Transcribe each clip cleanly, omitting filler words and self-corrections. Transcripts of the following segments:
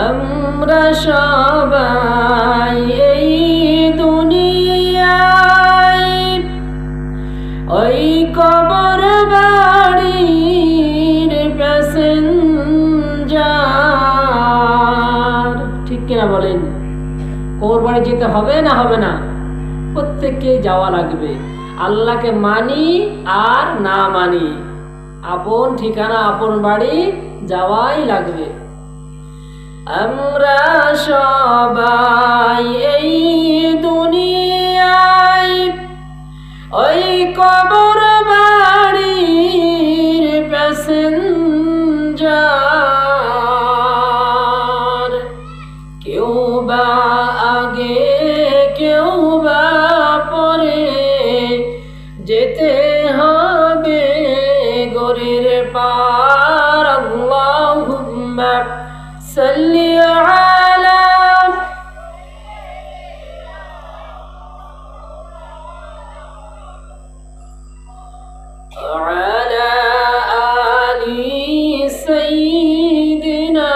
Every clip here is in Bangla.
আমরা সবাই এই দুনিয়ায় ওই কবর বাড়ির প্যাসেঞ্জার। ঠিক কিনা বলেন? কবর বাড়ি যেতে হবে না হবে না? প্রত্যেককে যাওয়া লাগবে। আল্লাহকে মানি আর না মানি, আপন ঠিকানা আপন বাড়ি যাওয়াই লাগবে। আমরা সবাই এই দুনিয়ায় ওই কবর বাড়ির প্যাসেঞ্জার। কেউ বা আগে কেউ বা পরে যেতে হবে গরের পার। আল্লাহুম্মা সাল্লি আলা আলি সাইয়্যিদিনা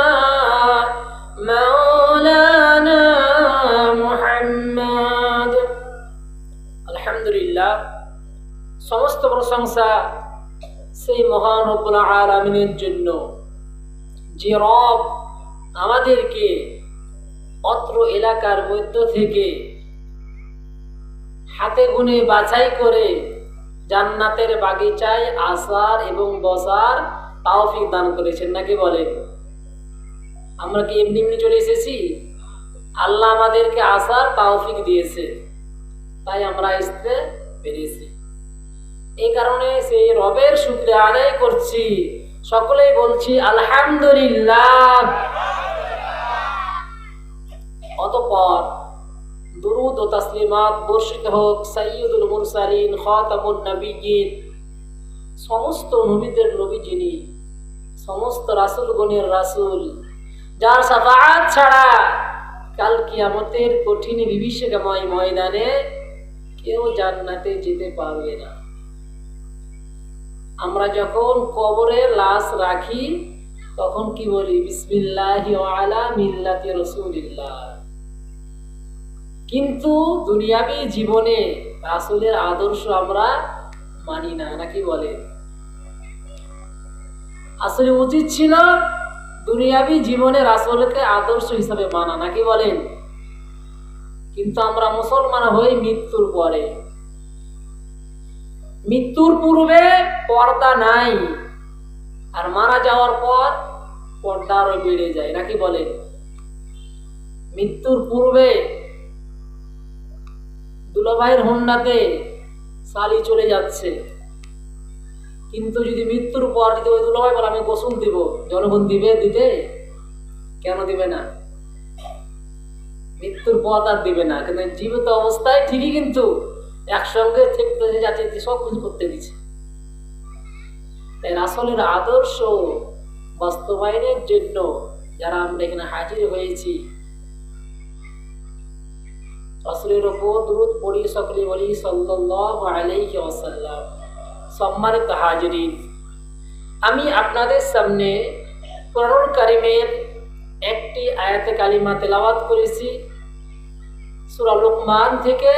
মাওলানা মুহাম্মদ। আলহামদুলিল্লাহ, সমস্ত প্রশংসা সেই মহান রব্বুল আলামিনের জন্য, যে রব আমাদেরকে অত্র এলাকার মধ্য থেকে হাতে গুনে বাছাই করে জান্নাতের বাগিচায় আসার এবং বসার তৌফিক দান করেছেন। নাকি বলেন? আমরা কি এমনি এমনি চলে এসেছি? আল্লাহ আমাদেরকে আসার তৌফিক দিয়েছে, তাই আমরা আসতে পেরেছি। এই কারণে সেই রবের শুকরিয়া আদায় করছি, সকলেই বলছি আলহামদুলিল্লাহ। অতঃপর দুরুদ ও তাসলিমাত বর্ষিত হোক সাইয়্যিদুল মুরসালিন খাতামুন নবিয়্যিন, সমস্ত নবীদের নবী যিনি, সমস্ত রাসূলগণের রাসূল, যার শাফাআত ছাড়া কাল কিয়ামতের কঠিন বিভীষিকাময় ময়দানে কেউ জান্নাতে যেতে পারবে না। আমরা যখন কবরে লাশ রাখি তখন কি বলি? বিসমিল্লাহি ওয়া আলা মিল্লাতি রাসূলিল্লাহ। কিন্তু দুনিয়াবী জীবনে রাসূলের আদর্শ আমরা মানি না। নাকি বলে? আসলে উচিত ছিল দুনিয়াবী জীবনে রাসূলকে আদর্শ হিসাবে মানা। নাকি বলেন? কিন্তু আমরা মুসলমান হই মৃত্যুর পরে। মৃত্যুর পূর্বে পর্দা নাই, আর মারা যাওয়ার পর পর্দা আরো বেড়ে যায়। নাকি বলেন? মৃত্যুর পূর্বে দুলাভাইয়ের হোন্ডাতে শালি চলে যাচ্ছে, কিন্তু যদি মৃত্যুর পর যদি ওই দুলাভাই বলে আমি গোসল দিব, জনগণ দিবে? দিতে কেন দিবে না? মৃত্যুর পর আর দিবে না, কিন্তু জীবিত অবস্থায় ঠিকই কিন্তু একসঙ্গে থাকতে যাচ্ছে, সব কিছু করতে দিচ্ছে। তাই রাসূলের আদর্শ বাস্তবায়নের জন্য যারা আমরা এখানে হাজির হয়েছি, রাসূলের উপর দুরূদ পড়ি, সকলে বলি সাল্লাল্লাহু আলাইহি ওয়াসাল্লাম। সম্মানিত হাজিরিন, আমি আপনাদের সামনে কোরআনুল কারীমের একটি আয়াতে কালিমা তেলাওয়াত করেছি সূরা লুকমান থেকে,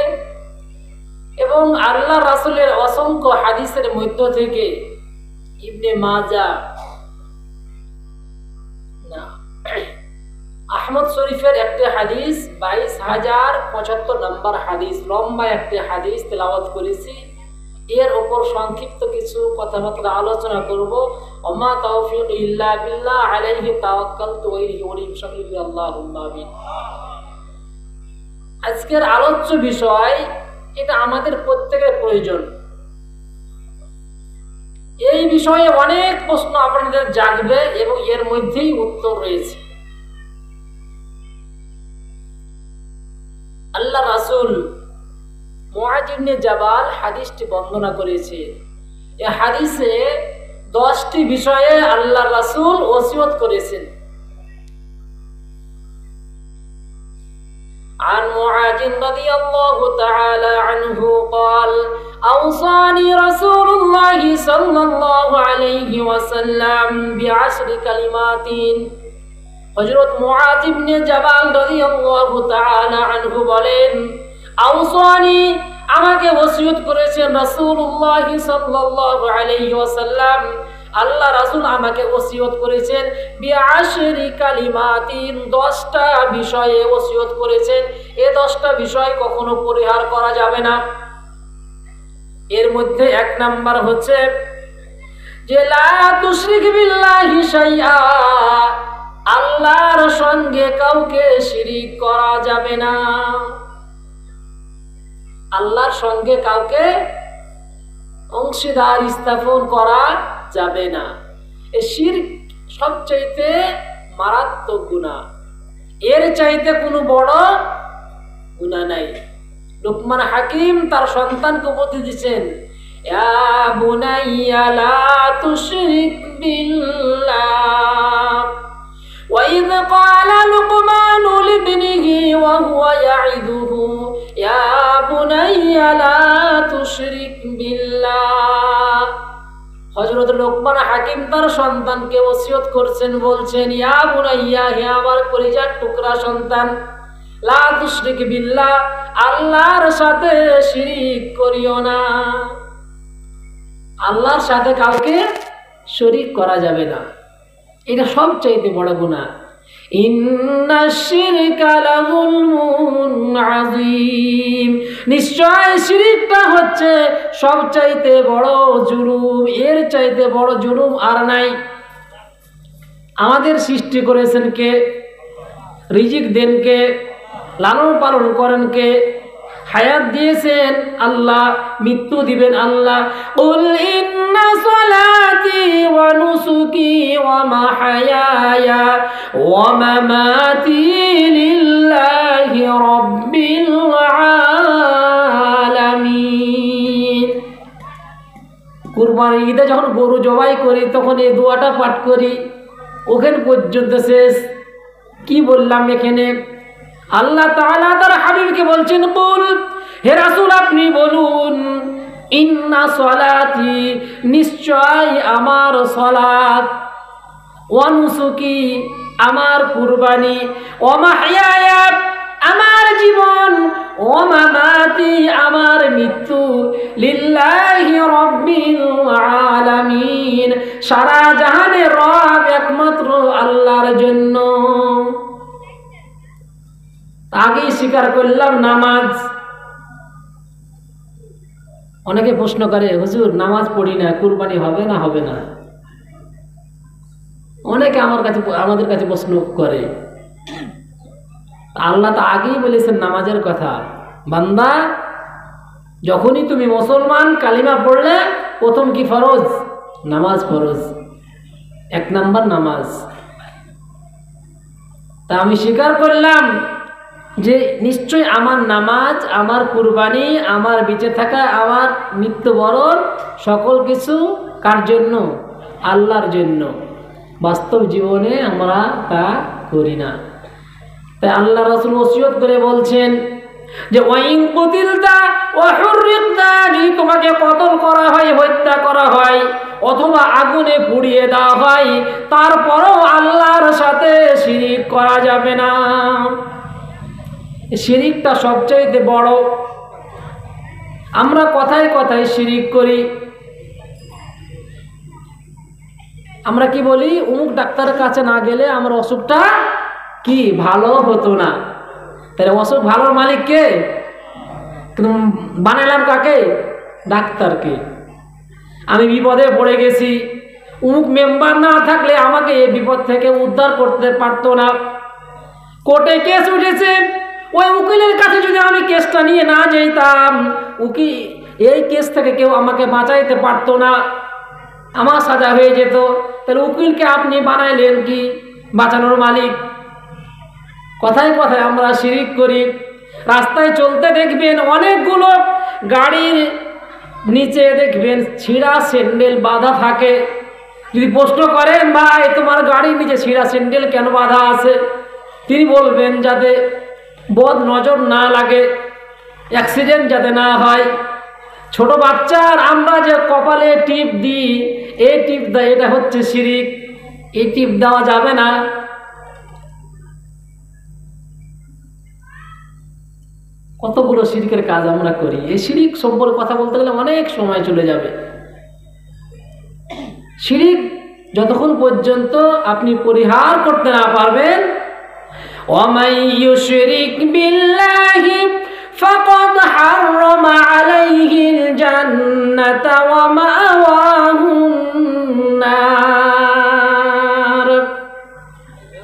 এবং আল্লাহ রাসূলের অসংখ্য হাদিসের মধ্য থেকে ইবনে মাজাহ না আহমদ শরীফের একটি হাদিস 22,075 নম্বর হাদিস, লম্বা একটি হাদিস তেলাওয়াত করেছি। এর উপর সংক্ষিপ্ত কিছু কথাবার্তা আলোচনা করব। ওমা তাওফীক ইল্লা বিল্লাহ আলাইহি তাওয়াক্কালতু ওয়া ইলাইহি উনীব। সকলে আল্লাহুম্মা আমিন। আজকের আলোচ্য বিষয়, এটা আমাদের প্রত্যেকের প্রয়োজন। এই বিষয়ে অনেক প্রশ্ন আপনাদের জাগবে এবং এর মধ্যেই উত্তর রয়েছে। আল্লাহ রাসূল মুআয ইবনে জাবাল হাদিসটি বর্ণনা করেছে। এই হাদিসে 10টি বিষয়ে আল্লাহ রাসূল ওসিয়ত করেছেন। عن معاذ رضي الله تعالى عنه قال أوصاني رسول الله صلى الله عليه وسلم ب10 كلمات হযরত মুআয ইবনে জাবাল রাদিয়াল্লাহু তাআলা আনহু বলেন, আওসানি, আমাকে ওসিয়ত করেছেন রাসূলুল্লাহ সাল্লাল্লাহু আলাইহি ওয়াসাল্লাম, আল্লাহ রাসূল আমাকে ওসিয়ত করেছেন বিআশরি কালিমাতিন, 10টা বিষয়ে ওসিয়ত করেছেন। এই 10টা বিষয় কখনো পরিহার করা যাবে না। এর মধ্যে 1 নাম্বার হচ্ছে যে লা তুশরিক বিল্লাহি শাইআ, আল্লাহর সঙ্গে কাউকে শিরিক করা যাবে না। আল্লাহর সঙ্গে কাউকে অংশীদার স্থাপন করা যাবে না। এই শিরক সবচাইতে মারাত্মক গুনাহ, এর চাইতে কোনো বড় গুনাহ নাই। লুকমান হাকিম তার সন্তানকে উপদেশ দিচ্ছেন, ইয়া বুনাইয়া লা তুশরিক বিল্লাহ। وإذ قال لقمان لابنه وهو يعظه يا بني لا تشرك بالله। হযরত লোকমান হাকিম তার সন্তানকে ওসিয়ত করছেন, বলছেন, ইয়া বুনাইয়া, হে আমার কলিজার টুকরা সন্তান, লা তুশরিক বিল্লাহ, আল্লাহর সাথে শিরিক করিও না। আল্লাহর সাথে কাউকে শরীক করা যাবে না। এটা সবচাইতে বড় গুনাহ। ইন্নাশ শিরকা লাযুলমুন আযীম, নিশ্চয় শিরকটা হচ্ছে সবচাইতে বড় জুলুম, এর চাইতে বড় জুলুম আর নাই। আমাদের সৃষ্টি করেছেন কে? রিজিক দেন কে? লালন পালন করেন কে? হায়াত দিয়েছেন আল্লাহ, মৃত্যু দিবেন আল্লাহ। কুল ইন্না সালাতি ওয়া নুসুকি ওয়া মাহইয়ায়া ওয়া মামাতি লিল্লাহি রাব্বিল আলামিন। কুরবানির ঈদে যখন গরু জবাই করি তখন এই দোয়াটা পাঠ করি, ওখানে পর্যন্ত শেষ। কি বললাম এখানে? আল্লাহ তাআলা তার হাবিবকে বলছেন, কুল, হে রাসূল আপনি বলুন, ইন্না সালাতি, নিশ্চয় আমার সালাত, ওয়া নুসুকি, আমার কুরবানি, ওয়া মাহইয়ায়া, আমার জীবন, ওয়া মামাতি, আমার মৃত্যু, লিল্লাহি রাব্বিল আলামিন, সারা জাহানের রব একমাত্র আল্লাহর জন্য। আগেই স্বীকার করলাম নামাজ। অনেকে প্রশ্ন করে, হুজুর নামাজ পড়ি না, কুরবানি হবে না হবে না? অনেকে আমাদের কাছে প্রশ্ন করে। আল্লাহ তো আগেই বলেছেন নামাজের কথা, বান্দা যখনই তুমি মুসলমান কালিমা পড়লে প্রথম কি ফরজ? নামাজ ফরজ, 1 নাম্বার নামাজ। তা আমি স্বীকার করলাম যে নিশ্চয় আমার নামাজ, আমার কুরবানি, আমার বেঁচে থাকা, আমার মৃত্যুবরণ সকল কিছু কার জন্য? আল্লাহর জন্য। বাস্তব জীবনে আমরা তা করি না। তাই আল্লাহ রাসূল ওসিয়ত করে বলছেন যে ওয়াইন কুতিলতা ওয়া হুররিকতা, যদি তোমাকে কতল করা হয়, হত্যা করা হয়, অথবা আগুনে পুড়িয়ে দেওয়া হয়, তারপরও আল্লাহর সাথে শিরিক করা যাবে না। শিরিকটা সবচাইতে বড়। আমরা কথায় কথায় শিরিক করি। আমরা কি বলি? অমুক ডাক্তারের কাছে না গেলে আমার অসুখটা কি ভালো হতো না। তাহলে অসুখ ভালোর মালিক কে? কিন্তু বানালাম কাকে? ডাক্তারকে। আমি বিপদে পড়ে গেছি, অমুক মেম্বার না থাকলে আমাকে এই বিপদ থেকে উদ্ধার করতে পারতো না। কোর্টে কেস উঠেছে, ওই উকিলের কাছে যদি আমি কেসটা নিয়ে না যেতাম, এই কেস থেকে কেউ আমাকে বাঁচাইতে পারতো না, আমার সাজা হয়ে যেত। তাহলে উকিলকে আপনি বানাইলেন কি বাঁচানোর মালিক? কথায় কথায় আমরা শিরিক করি। রাস্তায় চলতে দেখবেন অনেকগুলো গাড়ির নিচে দেখবেন ছিঁড়া স্যান্ডেল বাঁধা থাকে। যদি প্রশ্ন করেন, ভাই তোমার গাড়ির নিচে ছিঁড়া স্যান্ডেল কেন বাঁধা আছে? তিনি বলবেন যাতে বদ নজর না লাগে, অ্যাক্সিডেন্ট যাতে না হয়। ছোট বাচ্চার আমরা যে কপালে টিপ দিই, এই টিপ দেয়, এটা হচ্ছে শিরিক। এই টিপ দেওয়া যাবে না। কতগুলো শিরকের কাজ আমরা করি। এই শিরিক সম্পর্কে কথা বলতে গেলে অনেক সময় চলে যাবে। শিরিক যতক্ষণ পর্যন্ত আপনি পরিহার করতে না পারবেন, ওয়ামাই ইউশরিক বিল্লাহি ফাকাদ হারামা আলাইহিল জান্নাতা ওয়া মাওয়াহুন নার।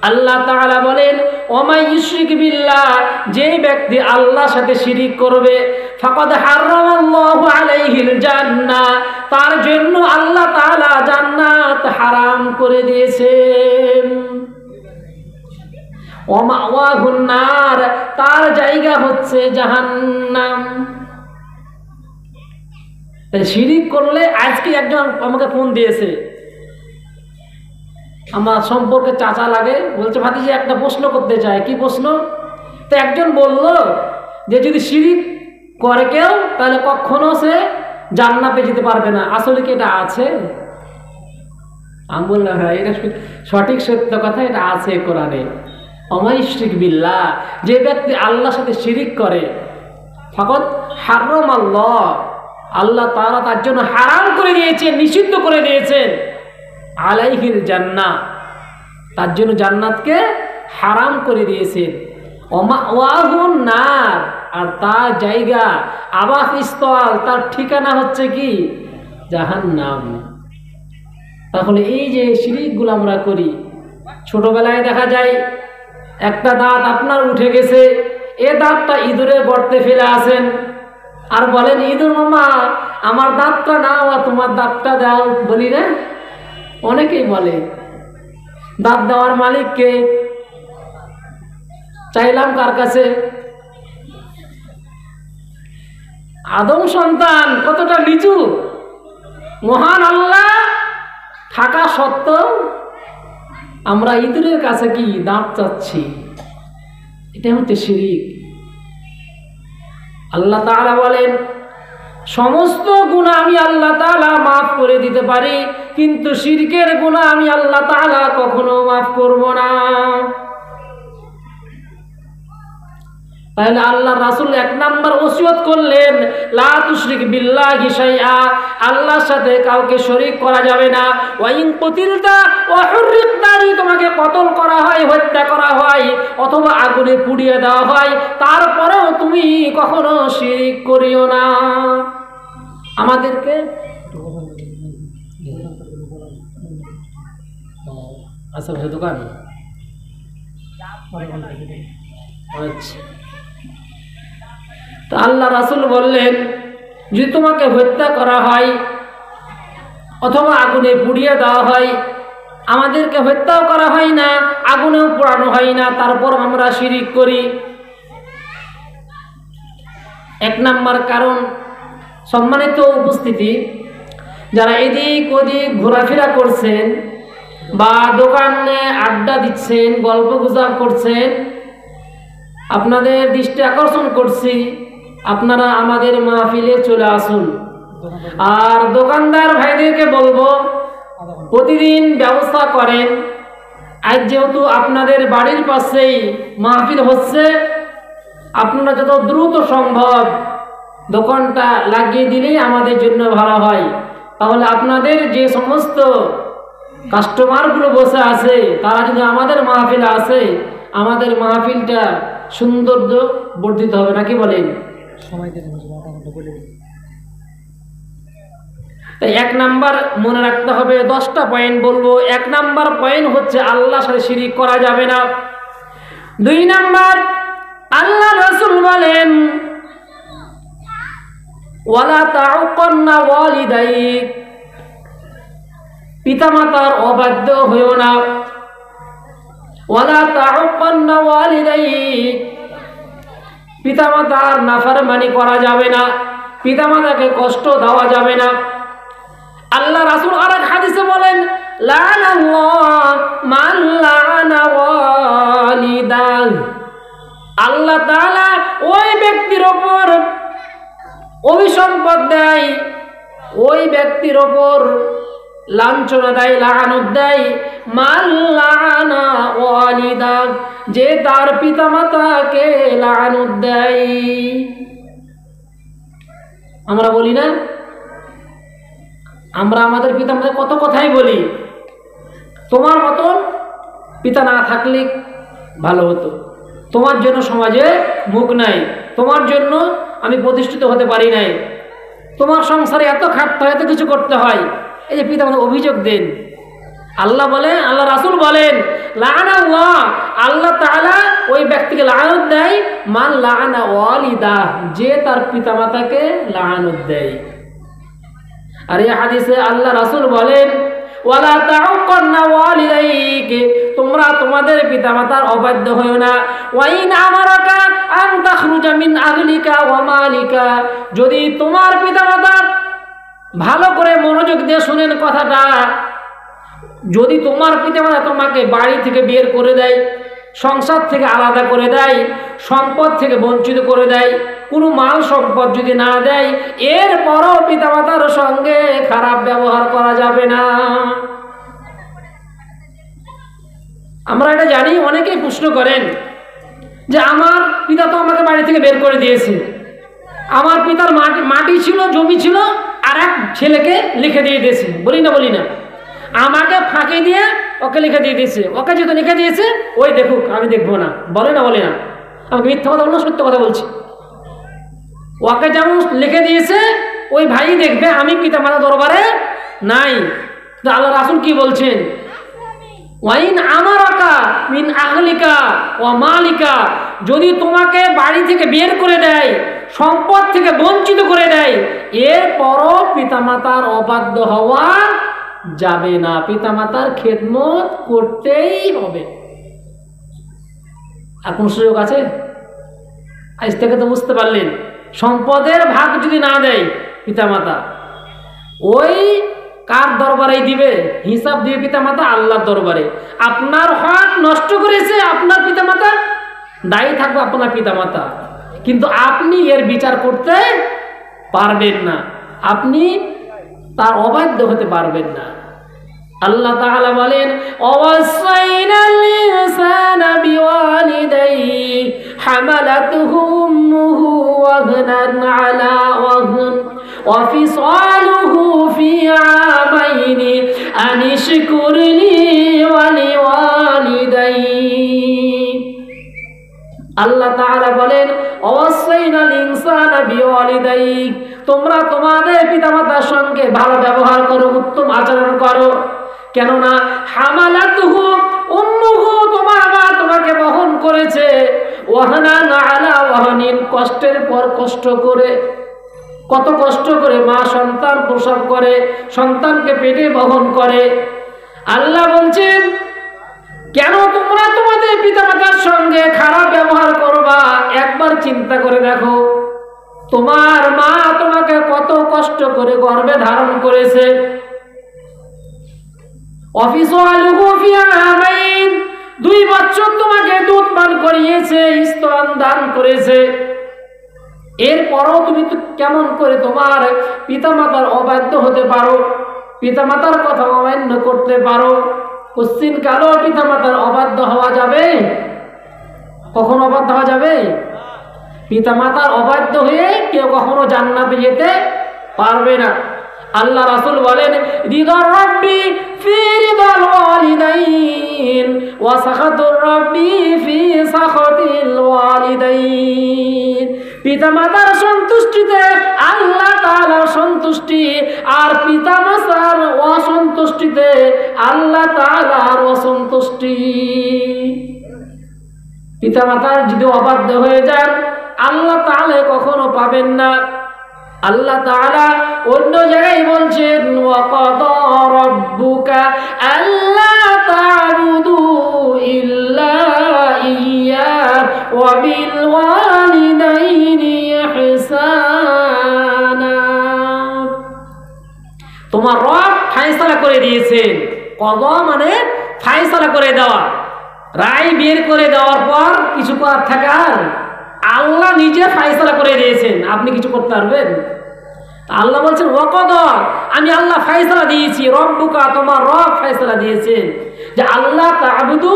আল্লাহ তাআলা বলেন, ওয়ামাই ইউশরিক বিল্লাহ, যে ব্যক্তি আল্লাহর সাথে শিরিক করবে, ফাকাদ হারামাল্লাহু আলাইহিল জান্নাহ, তার জন্য আল্লাহ তাআলা জান্নাত হারাম করে দিয়েছেন। ওয়া মাওয়াহুন নার, তার জায়গা হচ্ছে জাহান্নাম। তাই শিরিক করলে, আজকে একজন আমাকে ফোন দিয়েছে, আমার সম্পর্কে চাচা লাগে, বলছে ভাতিজি একটা প্রশ্ন করতে চায়। কি প্রশ্ন? তো একজন বলল যে যদি শিরিক করে কেউ তাহলে কখনো সে জান্নাতে যেতে পারবে না। আসলে কি এটা আছে? আমি বললাম হ্যাঁ, এটা সঠিক সত্য কথা, এটা আছে কোরআনে। ওয়ামাই ইউশরিক বিল্লাহ, যে ব্যক্তি আল্লাহর সাথে শিরিক করে, ফাকাদ হারামাল্লাহ, আল্লাহ তাআলা তার জন্য হারাম করে দিয়েছেন, নিষিদ্ধ করে দিয়েছেন, আলাইহিল জান্নাহ, তার জন্য জান্নাতকে হারাম করে দিয়েছেন। ওয়া মাওয়াহুন নার, আর তার জায়গা, আবাসস্থল, তার ঠিকানা হচ্ছে কি? জাহান্নাম। তাহলে এই যে শিরিকগুলো আমরা করি, ছোটবেলায় দেখা যায় একটা দাঁত আপনার উঠে গেছে, এ দাঁতটা ইঁদুরের গর্তে ফেলে আসেন, আর বলেন ইঁদুর মামা আমার দাঁতটা নাও আর তোমার দাঁতটা দাও, বলি না? অনেকেই বলে। দাঁত দেওয়ার মালিককে চাইলাম কার কাছে? আদম সন্তান কতটা নিচু, মহান আল্লাহ থাকা সত্ত্বেও আমরা ইঁদুরের কাছে কি দাঁত চাচ্ছি? এটা হচ্ছে শিরিক। আল্লাহ তাআলা বলেন, সমস্ত গুনাহ আমি আল্লাহ তাআলা মাফ করে দিতে পারি, কিন্তু শিরকের গুনাহ আমি আল্লাহ তাআলা কখনো মাফ করব না। তাহলে আল্লাহ রাসূল এক নাম্বার ওসিয়ত করলেন, লা তুশরিক বিল্লাহি শাইআ, আল্লাহর সাথে কাউকে শরীক করা যাবে না। ওয়া ইন কুতিলতা ওয়া হুররিকতা, তোমাকে কতল করা হয়, হত্যা করা হয়, অথবা আগুনে পুড়িয়ে দেওয়া হয়, তারপরেও তুমি কখনো শিরিক করিও না। আমাদেরকে আচ্ছা দোকান, আচ্ছা, তো আল্লাহ রাসূল বললেন, যদি তোমাকে হত্যা করা হয় অথবা আগুনে পুড়িয়ে দেওয়া হয়, আমাদেরকে হত্যাও করা হয় না, আগুনেও পোড়ানো হয় না, তারপর আমরা শিরিক করি। এক নাম্বার কারণ, সম্মানিত উপস্থিতি, যারা এদিক ওদিক ঘোরাফেরা করছেন বা দোকানে আড্ডা দিচ্ছেন, গল্প গুজব করছেন, আপনাদের দৃষ্টি আকর্ষণ করছি, আপনারা আমাদের মাহফিলে চলে আসুন। আর দোকানদার ভাইদেরকে বলবো, প্রতিদিন ব্যবস্থা করেন। আজ যেহেতু আপনাদের বাড়ির পাশেই মাহফিল হচ্ছে, আপনারা যত দ্রুত সম্ভব দোকানটা লাগিয়ে দিলেই আমাদের জন্য ভালো হয়। তাহলে আপনাদের যে সমস্ত কাস্টমারগুলো বসে আছে, তারা যদি আমাদের মাহফিলে আসে, আমাদের মাহফিলটা সৌন্দর্য বর্ধিত হবে, নাকি বলেন? তাই এক নাম্বার মনে রাখতে হবে, 10টা পয়েন্ট বলবো। এক নাম্বার পয়েন্ট হচ্ছে আল্লাহর সাথে শিরিক করা যাবে না। 2 নাম্বার, আল্লাহ রাসূল বলেন, ওয়ালা তাউকান্না ওয়ালিদাইক, পিতামাতার অবাধ্য হইও না। ওয়ালা তাউকান্না ওয়ালিদাইক, পিতামাতার নাফরমানি করা যাবে না, পিতামাতাকে কষ্ট দেওয়া যাবে না। আল্লাহ রাসূল আরেক হাদিসে বলেন, লানাল্লাহ মান লানা ওয়ালিদাহ, আল্লাহ তাআলা ওই ব্যক্তির ওপর অভিসম্পদ দেয়, ওই ব্যক্তির ওপর লাঞ্ছনা দেয়, লাআনত দেয়। মান লাআনা ওয়ালিদা, যে তার পিতামাতাকে লাআনত দেয়। আমরা বলি না, আমরা আমাদের পিতামাতার কত কথাই বলি, তোমার মতন পিতা না থাকলে ভালো হতো, তোমার জন্য সমাজে মুখ নাই, তোমার জন্য আমি প্রতিষ্ঠিত হতে পারি নাই, তোমার সংসারে এত খাটতে হয়, এত কিছু করতে হয়। এই যে পিতা মাতা অভিযোগ দেন। আল্লাহ বলেন, আল্লাহ রাসূল বলেন, লাআনাল্লাহ, আল্লাহ তাআলা ওই ব্যক্তিকে লাআনত দেয়, মান লাআনা ওয়ালিদা, যে তার পিতামাতাকে লাআনত দেয়। আর এই হাদিসে আল্লাহ রাসূল বলেন, ওয়ালা তাউকান্না ওয়ালিদাইকে, তোমরা তোমাদের পিতামাতার অবাধ্য হয়ো না। ওয়াইন আমারাকা আন তাখরুজা মিন আহলিকা ওয়া মালিকা, যদি তোমার পিতামাতা, ভালো করে মনোযোগ দিয়ে শুনেন কথাটা, যদি তোমার পিতামাতা তোমাকে বাড়ি থেকে বের করে দেয়, সংসার থেকে আলাদা করে দেয়, সম্পদ থেকে বঞ্চিত করে দেয়, কোনো মাল সম্পদ যদি না দেয়, এরপরও পিতামাতার সঙ্গে খারাপ ব্যবহার করা যাবে না। আমরা এটা জানি, অনেকেই প্রশ্ন করেন যে আমার পিতা তো আমাকে বাড়ি থেকে বের করে দিয়েছে, আমার পিতার মাটি ছিল, জমি ছিল, আর এক ছেলেকে লিখে দিয়ে দিয়েছে। বলি না, আমাকে ফাঁকি দিয়ে ওকে লিখে দিয়ে দিয়েছে, ওকে যেহেতু লিখে দিয়েছে ওই দেখুক, আমি দেখবো না। বলে না, আমাকে মিথ্যা কথা বলবো না, সত্য কথা বলছি। ওকে যেমন লিখে দিয়েছে ওই ভাই দেখবে, আমি পিতামাতা দরবারে নাই। তো আল্লাহ রাসূল কি বলছেন, ওয়াইন আমারাকা মিন আহলিকা ওয়া মালিকা, যদি তোমাকে বাড়ি থেকে বের করে দেয়, সম্পদ থেকে বঞ্চিত করে দেয়, এরপরও পিতামাতার অবাধ্য হওয়া যাবে না, পিতামাতার খেদমত করতেই হবে। আর কোন সুযোগ আছে? আজ থেকে তো বুঝতে পারলেন, সম্পদের ভাগ যদি না দেয় পিতামাতা, ওই কার দরবারে দিবে? হিসাব দিবে পিতামাতা আল্লাহর দরবারে। আপনার হক নষ্ট করেছে আপনার পিতামাতা, দায়ী থাকবে আপনার পিতামাতা, কিন্তু আপনি এর বিচার করতে পারবেন না, আপনি তার অবাধ্য হতে পারবেন না। আল্লাহ তাআলা বলেন, ওয়াসাইনাল ইনসানা বিওয়ালিদাইহি হামালাতুহু উম্মুহু ওয়াহনান আলা ওয়াহন ওয়া ফিসালুহু ফি আমাইনি আন ইশকুর লি ওয়া লিওয়ালিদাইহি। আল্লাহ তাআলা বলেন, ওয়াসাইনাল ইনসানা বিওয়ালিদাইহি, তোমরা তোমাদের পিতামাতার সঙ্গে ভালো ব্যবহার করো, উত্তম আচরণ করো। কেননা হামালাতুহু উম্মুহু, তোমার মা তোমাকে বহন করেছে, ওয়াহনান আলা ওয়াহনিন, কষ্টের পর কষ্ট করে। কত কষ্ট করে মা সন্তান প্রসব করে, সন্তানকে পেটে বহন করে। আল্লাহ বলছেন, কেন তোমরা তোমাদের পিতামাতার সঙ্গে খারাপ ব্যবহার করবা? একবার চিন্তা করে দেখো, তোমার মা তোমাকে কত কষ্ট করে গর্ভে ধারণ করেছে। অফিসুহু ফি আমাইন, 2 বছর তোমাকে দুধ পান করিয়েছে, স্তন দান করেছে। এরপরও তুমি কেমন করে তোমার পিতামাতার অবাধ্য হতে পারো, পিতামাতার কথা অমান্য করতে পারো? কোশ্চিন কালো পিতামাতার অবাধ্য হওয়া যাবে? কখন অবাধ্য হওয়া যাবে? পিতামাতার অবাধ্য হয়ে কেউ কখনো জান্নাতে যেতে পারবে না। আল্লাহ রাসূল বলেন, রিদার রাব্বি ফি রিদাল ওয়ালিদাইন ওয়া সাখাতুর রাব্বি ফি সাখাতিল ওয়ালিদাইন। পিতামাতার সন্তুষ্টিতে আল্লাহ তাআলার সন্তুষ্টি, আর পিতামাতার অসন্তুষ্টিতে আল্লাহ তাআলার অসন্তুষ্টি। পিতামাতার যদি অবাধ্য হয়ে যান, আল্লাহ তাআলা কখনো পাবেন না। আল্লাহ তাআলা অন্য জায়গায় বলছেন, ওয়া কাদা রাব্বুকা আল্লা তা'বুদু ইল্লা ইয়্যাহু ওয়া বিল ওয়ালিদাইনি ইহসানা। তোমার রব ফয়সালা করে দিয়েছেন। কদা মানে ফয়সালা করে দেওয়া, রায় বের করে দেওয়ার পর কিছু করার থাকার, আল্লাহ নিজে ফয়সালা করে দিয়েছেন, আপনি কিছু করতে পারবেন? আল্লাহ বলছেন ওয়াকদর, আমি আল্লাহ ফয়সালা দিয়েছি, রব্বুকা, তোমার রব ফয়সালা দিয়েছেন যে আল্লাহ তা'বুদু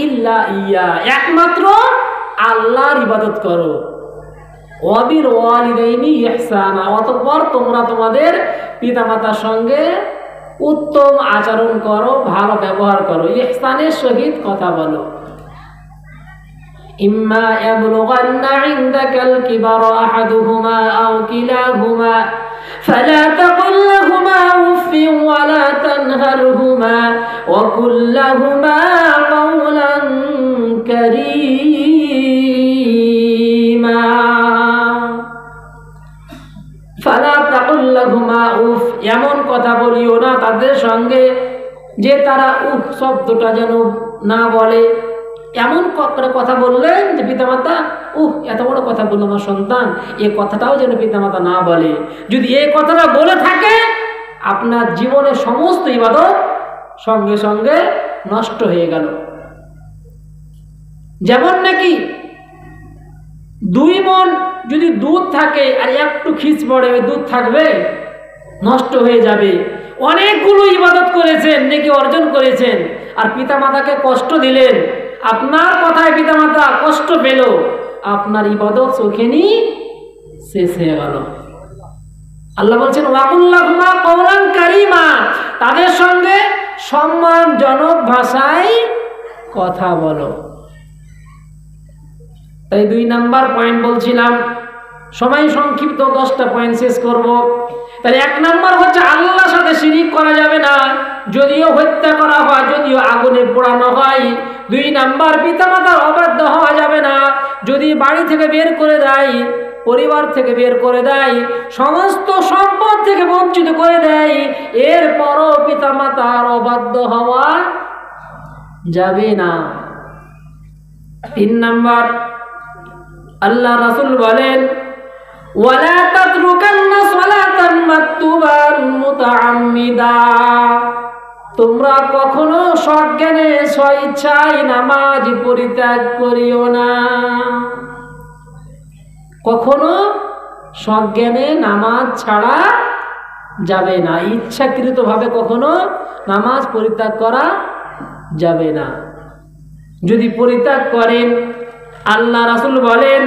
ইল্লা ইয়া, একমাত্র আল্লাহর ইবাদত করো, ওয়াবিল ওয়ালিদাইনি ইহসানা, অতঃপর তোমরা তোমাদের পিতামাতার সঙ্গে উত্তম আচরণ করো, ভালো ব্যবহার করো, ইহসানের সহিত কথা বলো। ইম্মা ইয়াবলুগান্না ইনদাকাল কিবারা আহাদুহুমা আও কিলাহুমা ফালা তাকুল লাহুমা উফফিন ওয়ালা তানহারহুমা ওয়া কুল লাহুমা কাওলান কারীমা। ফালা তাকুল লাহুমা উফ, এমন কথা বলিও না তাদের সঙ্গে যে তারা উফ শব্দটা যেন না বলে। এমন কথা বললেন যে পিতামাতা এত বড় কথা বলল আমার সন্তান, এই কথাটাও যেন পিতামাতা না বলে। যদি এই কথাটা বলে থাকে আপনার জীবনের সমস্ত ইবাদত সঙ্গে সঙ্গে নষ্ট হয়ে গেল। যেমন নাকি 2 মণ যদি দুধ থাকে আর একটু খিচ পড়ে, ওই দুধ থাকবে? নষ্ট হয়ে যাবে। অনেকগুলো ইবাদত করেছেন, নেকি অর্জন করেছেন, আর পিতামাতাকে কষ্ট দিলেন, আপনার কথায় পিতামাতা কষ্ট পেল, আপনার ইবাদত ওখানেই শেষ হয়ে গেল। আল্লাহ বলছেন ওয়াকুল লাহুমা কাওলান কারীমা, তাদের সঙ্গে সম্মানজনক ভাষায় কথা বলো। তাই 2 নাম্বার পয়েন্ট বলছিলাম, সময় সংক্ষিপ্ত, 10টা পয়েন্ট শেষ করব। তাহলে 1 নাম্বার হচ্ছে আল্লাহর সাথে শিরিক করা যাবে না, যদিও হত্যা করা হয়, যদিও আগুনে পোড়ানো হয়। 2 নাম্বার পিতামাতার অবাধ্য হওয়া যাবে না, যদি বাড়ি থেকে বের করে দেয়, পরিবার থেকে বের করে দেয়, সমস্ত সম্পদ থেকে বঞ্চিত করে দেয়, এরপরও পিতামাতার অবাধ্য হওয়া যাবে না। 3 নাম্বার, আল্লাহ রাসূল বলেন ওয়ালা তাতরুকান্না সালাতান মাকতুবান মুতাআম্মিদা, তোমরা কখনো সজ্ঞানে স্বইচ্ছায় নামাজ পরিত্যাগ করিও না। কখনো সজ্ঞানে নামাজ ছাড়া যাবে না, ইচ্ছাকৃতভাবে কখনো নামাজ পরিত্যাগ করা যাবে না। যদি পরিত্যাগ করেন, আল্লাহ রাসূল বলেন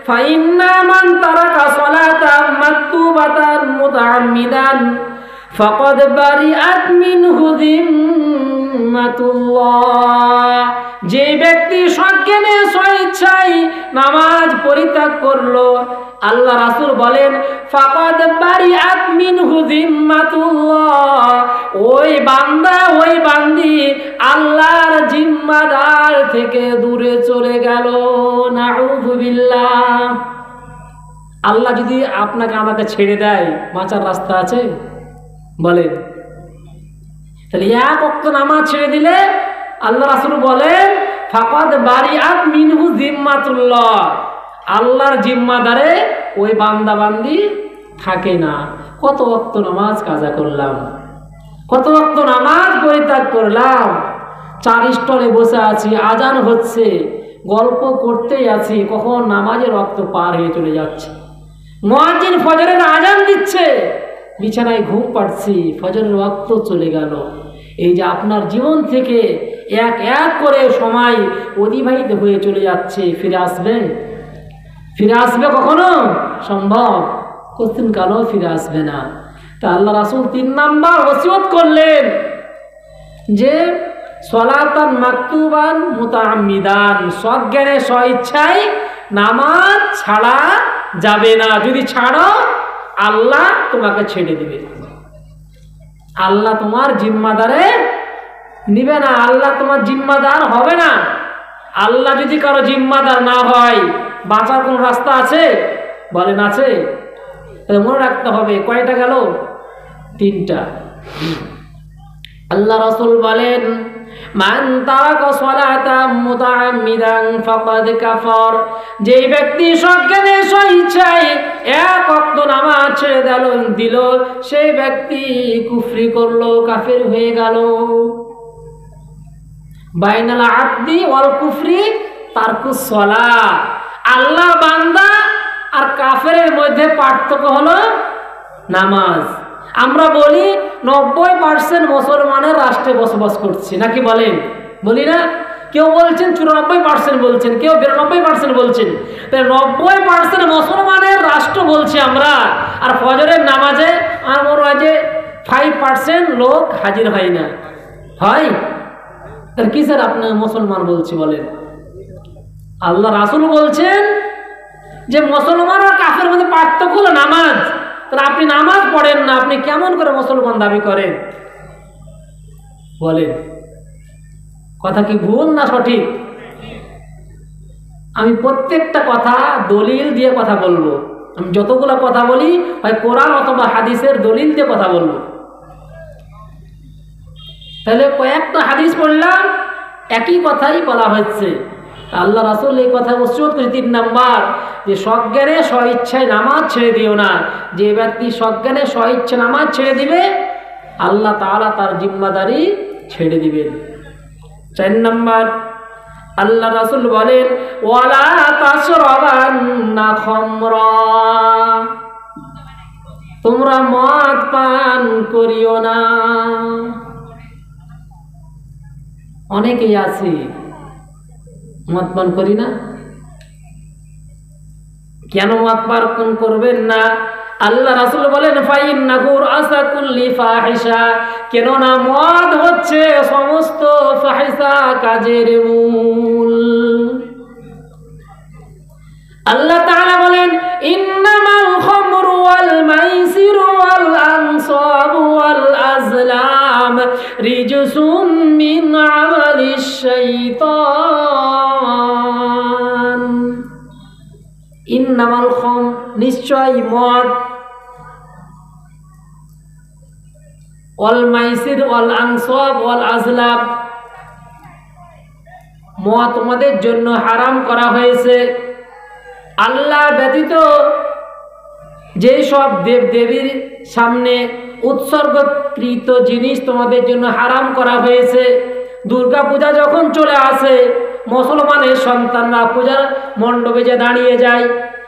ফাইন্না মান তারাকা সালাতান মাকতুবাতান মুতাআম্মিদান ফাকাদ বারিআত মিনহু যিম্মাতুল্লাহ, যে ব্যক্তি সজ্ঞানে স্বইচ্ছায় নামাজ পরিত্যাগ করলো, আল্লাহ রাসূল বলেন ফাকাদ বারিআত মিনহু যিম্মাতুল্লাহ, ওই বান্দা, ওই বান্দি আল্লাহর জিম্মাদার থেকে দূরে চলে গেল। নাউযু বিল্লাহ। আল্লাহ যদি আপনাকে আমাকে ছেড়ে দেয়, বাঁচার রাস্তা আছে? বলেন। তাহলে 1 ওয়াক্ত নামাজ ছেড়ে দিলে আল্লাহ রাসূল বলেন ফাকাদ বারিআত মিনহু যিম্মাতুল্লাহ, আল্লাহর জিম্মাদারে ওই বান্দা বান্দি থাকে না। কত ওয়াক্ত নামাজ কাজা করলাম, কত ওয়াক্ত নামাজ পরিত্যাগ করলাম, 4 স্টলে বসে আছি, আজান হচ্ছে, গল্প করতেই আছি, কখন নামাজের ওয়াক্ত পার হয়ে চলে যাচ্ছে। মুয়াজ্জিন ফজরের আজান দিচ্ছে, বিছানায় ঘুম পাড়ছি, ফজরের ওয়াক্ত চলে গেল। এই যে আপনার জীবন থেকে এক এক করে সময় অতিবাহিত হয়ে চলে যাচ্ছে, ফিরে আসবে? ফিরে আসবে কখনো? সম্ভব? কোনদিন কালও ফিরে আসবে না। তা আল্লাহ রাসূল 3 নাম্বার ওসিয়ত করলেন যে সালাতান মাকতুবান মুতাআম্মিদান, সজ্ঞানে স্বইচ্ছায় নামাজ ছাড়া যাবে না। যদি ছাড়ো আল্লাহ তোমাকে ছেড়ে দিবে, আল্লাহ তোমার জিম্মাদারে নিবে না, আল্লাহ তোমার জিম্মাদার হবে না। আল্লাহ যদি কারো জিম্মাদার না হয়, বাঁচার কোন রাস্তা আছে? বলেন আছে? মনে রাখতে হবে। কয়টা গেল? 3টা। আল্লাহ রাসূল বলেন মান তারাকা সালাতাম মুতাআম্মিদান ফাকাদ কাফার, যে ব্যক্তি সজ্ঞানে স্বইচ্ছায় 1 ওয়াক্ত নামাজ ছেড়ে দিল, সেই ব্যক্তি কুফরি করলো, কাফের হয়ে গেল। বাইনাল আবদি ওয়াল কুফরি তারকুস সালাহ, আল্লাহ বান্দা আর কাফেরের মধ্যে পার্থক্য হলো নামাজ। আমরা বলি 90% মুসলমানের রাষ্ট্রে বসবাস করছে, নাকি বলেন? বলি না? কেউ বলছেন 94% বলছেন, কেউ 92% বলছেন। তাই 90% মুসলমানের রাষ্ট্র বলছি আমরা। আর ফজরের নামাজে আমার যে 5% লোক হাজির হয় না, হয়? তার কিসের আপনার মুসলমান বলছি বলেন? আল্লাহ রাসূল বলছেন যে মুসলমান আর কাফের মধ্যে পার্থক্য হলো নামাজ। তাহলে আপনি নামাজ পড়েন না, আপনি কেমন করে মুসলমান দাবি করেন বলেন? কথা কি ভুল না সঠিক? আমি প্রত্যেকটা কথা দলিল দিয়ে কথা বলবো। আমি যতগুলো কথা বলি হয় কোরআন অথবা হাদিসের দলিল দিয়ে কথা বলবো। তাহলে কয়েকটা হাদিস পড়লাম, একই কথাই বলা হচ্ছে। আল্লাহ রাসূল এই কথা ওসিয়ত করেছে 3 নাম্বার, যে সজ্ঞানে স্বইচ্ছায় নামাজ ছেড়ে দিও না। যে ব্যক্তি সজ্ঞানে স্বইচ্ছা নামাজ ছেড়ে দিবে, আল্লাহ তাআলা তার জিম্মাদারি ছেড়ে দিবেন। 4 নাম্বার, আল্লাহ রাসূল বলেন ওয়ালা তাশরাবান্না খামরা, তোমরা মদ পান করিও না। অনেকেই আছে মদ পান করি না। কেন মদ পান করবেন না? আল্লাহ রাসূল বলেন ফাইন্নাহু রাসা কুল্লি ফাহিশা, কেননা মদ হচ্ছে সমস্ত ফাহিশা কাজের মূল। আল্লাহ তাআলা বলেন ইন্নামাল খামরু ওয়াল মাইসিরু ওয়াল আনসাবু ওয়াল আজলাম রিজসুম মিন আমালিশ শাইতান। ইন্নামাল খাম, নিশ্চয় মদ, ওয়াল মাইসির ওয়াল আনসাব ওয়াল আজলাম, মদ তোমাদের জন্য হারাম করা হয়েছে। আল্লাহ ব্যতীত যেই সব দেব দেবীর সামনে উৎসর্গকৃত জিনিস তোমাদের জন্য হারাম করা হয়েছে। দুর্গা পূজা যখন চলে আসে, মুসলমানের সন্তানরা পূজার মণ্ডপে যে দাঁড়িয়ে যায়,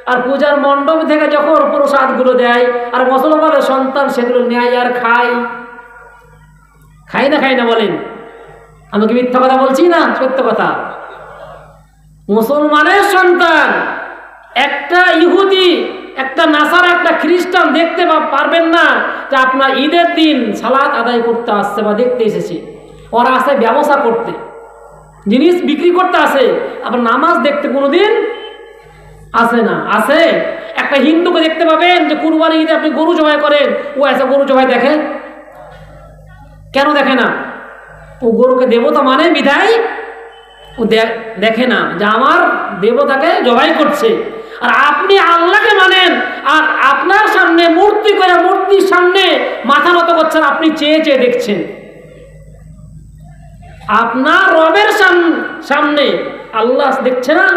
আর পূজার মণ্ডপ থেকে যখন প্রসাদগুলো দেয়, আর মুসলমানের সন্তান সেগুলো নেয় আর খায়। খাই না খাই না বলেন? আমি কি মিথ্যা কথা বলছি না সত্য কথা? মুসলমানের সন্তান একটা ইহুদি, একটা নাসারা, একটা খ্রিস্টান দেখতে পারবেন না যে আপনার ঈদের দিন সালাত আদায় করতে আসছে বা দেখতে এসেছে। ওরা আসে ব্যবসা করতে, জিনিস বিক্রি করতে আসে, আপনার নামাজ দেখতে কোনোদিন আসে না। আসে একটা হিন্দুকে দেখতে পাবেন যে কুরবানি ঈদে আপনি গরু জবাই করেন, ও এসে গরু জবাই দেখে? কেন দেখে না? ও গরুকে দেবতা মানে বিধায় ও দেখে না যে আমার দেবতাকে জবাই করছে। আর আপনি আল্লাহকে মানেন, আর আপনার সামনে মূর্তি করে মূর্তির সামনে মাথা নত করছেন, আপনি চেয়ে চেয়ে দেখছেন। আপনার রবের সামনে আল্লাহ দেখছে না?